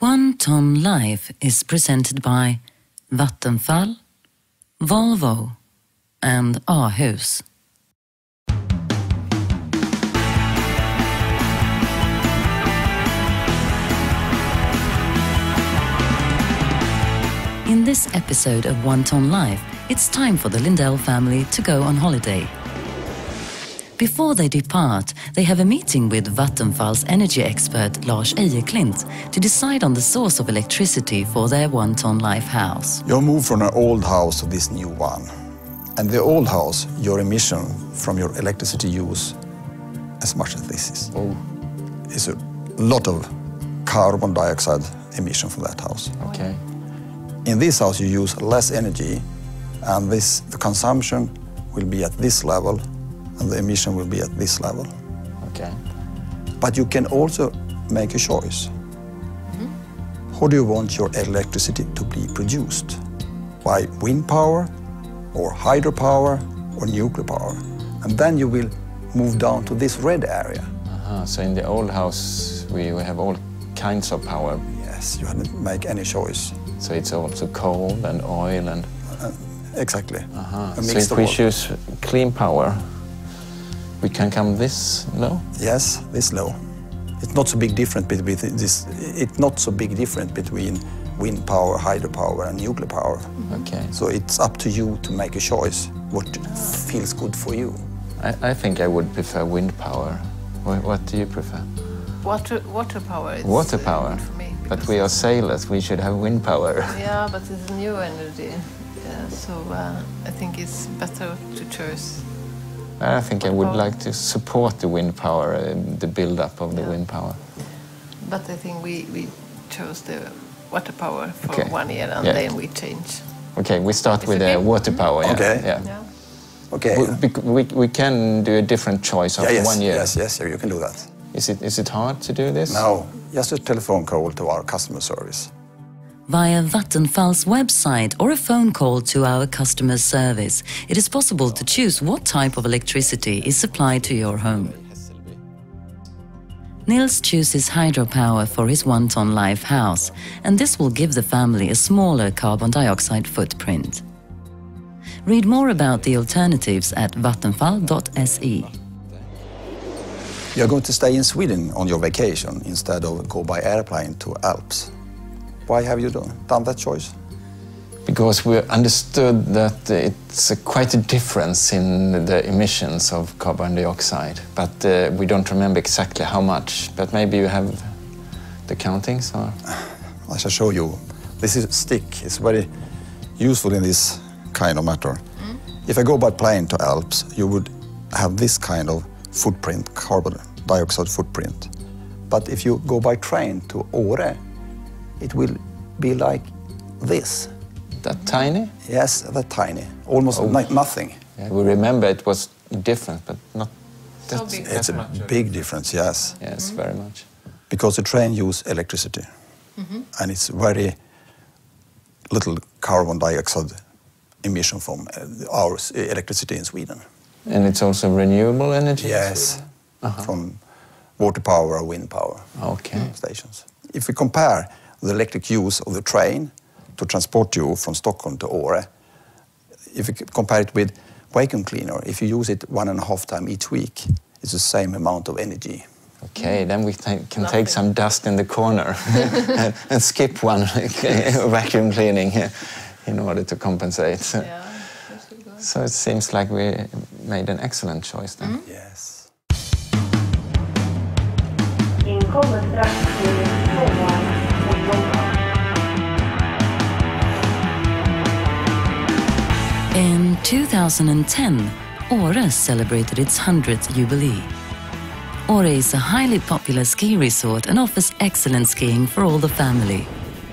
One Tonne Life is presented by Vattenfall, Volvo and Aarhus. In this episode of One Tonne Life, it's time for the Lindell family to go on holiday. Before they depart, they have a meeting with Vattenfall's energy expert Lars Ejeklint to decide on the source of electricity for their One Tonne Life house. You move from an old house to this new one. And the old house, your emission from your electricity use, as much as this is a lot of carbon dioxide emission from that house. Okay. In this house, you use less energy, and the consumption will be at this level, and the emission will be at this level. Okay. But you can also make a choice. How do you want your electricity to be produced? By wind power, or hydropower, or nuclear power? And then you will move down to this red area. So in the old house, we have all kinds of power. Yes, you hadn't make any choice. So it's also coal and oil and... Exactly. So if we choose clean power, we can come this low? Yes, this low. It's not so big difference between this. It's not so big difference between wind power, hydropower, and nuclear power. Okay. So it's up to you to make a choice. What feels good for you? I think I would prefer wind power. What do you prefer? Water power. It's water power. Good for me, but we are sailors. We should have wind power. Yeah, but it's new energy. So I think it's better to choose. I think I would like to support the wind power, the build-up of the wind power. But I think we chose the water power for 1 year and then we change. Okay, we start with the water power. Yeah. Okay. Yeah. Okay. We can do a different choice after 1 year. Yes, you can do that. Is it hard to do this? No, just a telephone call to our customer service. Via Vattenfall's website or a phone call to our customer service, it is possible to choose what type of electricity is supplied to your home. Nils chooses hydropower for his One Tonne Life house, and this will give the family a smaller carbon dioxide footprint. Read more about the alternatives at vattenfall.se. You're going to stay in Sweden on your vacation instead of go by airplane to Alps. Why have you done that choice? Because we understood that it's quite a difference in the emissions of carbon dioxide, but we don't remember exactly how much. But maybe you have the countings? Or? I shall show you. This is stick. It's very useful in this kind of matter. If I go by plane to Alps, you would have this kind of footprint, carbon dioxide footprint. But if you go by train to Åre, it will be like this. That tiny? Yes, that tiny. Almost nothing. Yeah, we remember it was different, but not so big. It's a big difference, yes. Yes, very much. Because the train uses electricity. And it's very little carbon dioxide emission from our electricity in Sweden. And it's also renewable energy? Yes, from water power or wind power stations. If we compare the electric use of the train to transport you from Stockholm to Åre, if you compare it with vacuum cleaner, if you use it 1.5 times each week, it's the same amount of energy. Okay, then we can take some dust in the corner and skip one vacuum cleaning in order to compensate. So it seems like we made an excellent choice then. Yes. In 2010, Åre celebrated its 100th jubilee. Åre is a highly popular ski resort and offers excellent skiing for all the family.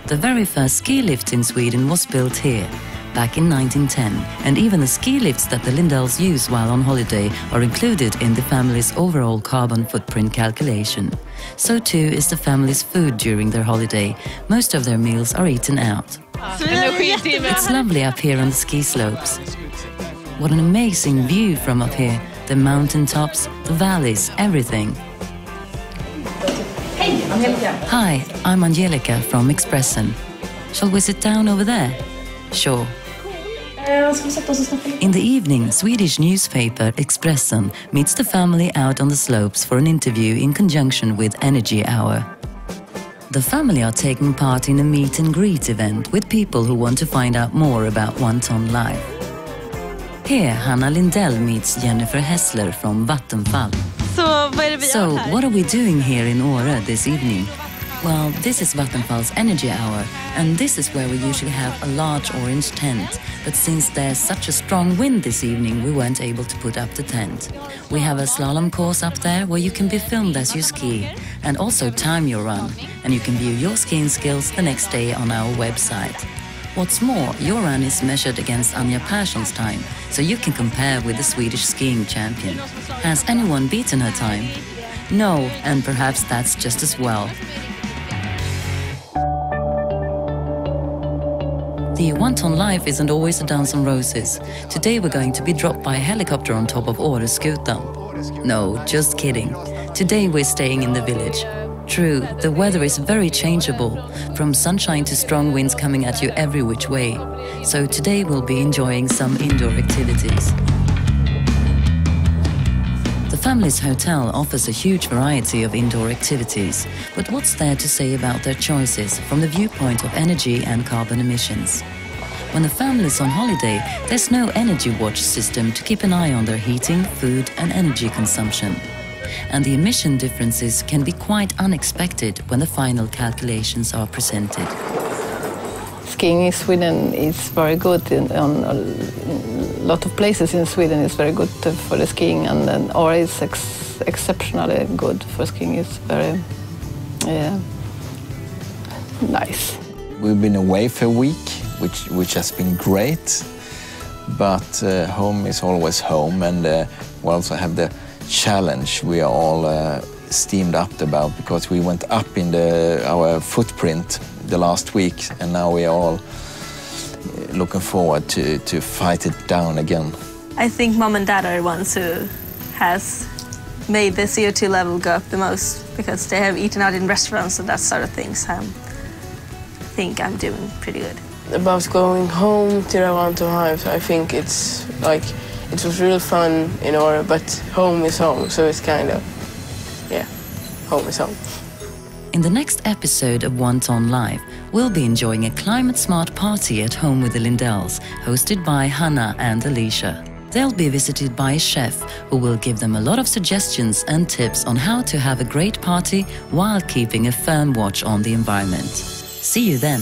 The very first ski lift in Sweden was built here, back in 1910, and even the ski lifts that the Lindells use while on holiday are included in the family's overall carbon footprint calculation. So too is the family's food during their holiday. Most of their meals are eaten out. It's lovely up here on the ski slopes. What an amazing view from up here. The mountain tops, the valleys, everything. Hi, I'm Angelica from Expressen. Shall we sit down over there? Sure. In the evening, Swedish newspaper Expressen meets the family out on the slopes for an interview in conjunction with Energy Hour. The family are taking part in a meet and greet event with people who want to find out more about Tonne life. Here, Hanna Lindell meets Jennifer Hessler from Vattenfall. So, what are we doing here in Åre this evening? Well, this is Vattenfall's Energy Hour, and this is where we usually have a large orange tent. But since there's such a strong wind this evening, we weren't able to put up the tent. We have a slalom course up there where you can be filmed as you ski, and also time your run, and you can view your skiing skills the next day on our website. What's more, your run is measured against Anja Persson's time, so you can compare with the Swedish skiing champion. Has anyone beaten her time? No, and perhaps that's just as well. The Tonne life isn't always a dance on roses. Today we're going to be dropped by a helicopter on top of Åreskutan. No, just kidding. Today we're staying in the village. True, the weather is very changeable, from sunshine to strong winds coming at you every which way. So today we'll be enjoying some indoor activities. The family's hotel offers a huge variety of indoor activities, but what's there to say about their choices from the viewpoint of energy and carbon emissions? When the family's on holiday, there's no energy watch system to keep an eye on their heating, food and energy consumption. And the emission differences can be quite unexpected when the final calculations are presented. Skiing in Sweden is very good. On a lot of places in Sweden is very good for the skiing, and then Åre is exceptionally good for skiing. It's very nice. We've been away for a week, which has been great, but home is always home, and we also have the challenge we are all steamed up about, because we went up in our footprint the last week, and now we are all looking forward to fight it down again. I think mom and dad are the ones who has made the CO2 level go up the most, because they have eaten out in restaurants and that sort of things. I think I'm doing pretty good. About going home to the Tonne life, I think it's like, it was real fun in Åre, but home is home, so it's kind of, yeah, home is home. In the next episode of Tonne Live, we'll be enjoying a climate-smart party at home with the Lindells, hosted by Hannah and Alicia. They'll be visited by a chef who will give them a lot of suggestions and tips on how to have a great party while keeping a firm watch on the environment. See you then!